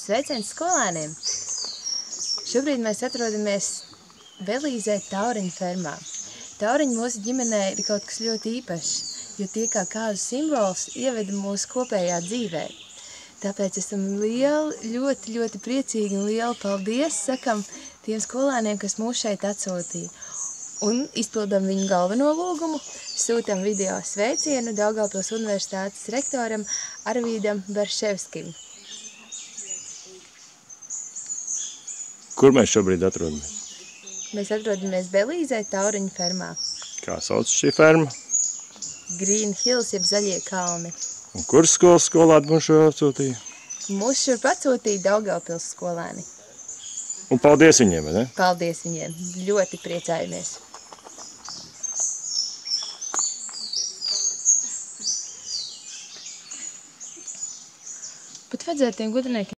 Sveiciens skolēniem! Šobrīd mēs atrodamies Belīzē tauriņu fermā. Tauriņi mūsu ģimenē ir kaut kas ļoti īpašs, jo tie kā kāzu simbols ieveda mūsu kopējā dzīvē. Tāpēc esam ļoti priecīgi un lielu paldies sakam tiem skolēniem, kas mūs šeit atsūtīja. Un izpildam viņu galveno lūgumu, sūtam video sveicienu Daugavpils Universitātes rektoram Arvīdam Barševskim. Kur mēs šobrīd atrodamies? Mēs atrodamies Belīzē tauriņu fermā. Kā sauc šī ferma? Green Hills, jeb Zaļie kalni. Un kuras skolas skolēni mums šo atsūtīja? Mūs šurp atsūtīja Daugavpils skolēni. Un paldies viņiem, vai ne? Paldies viņiem. Ļoti priecājamies. Pat vajadzētu tiem gudiniekiem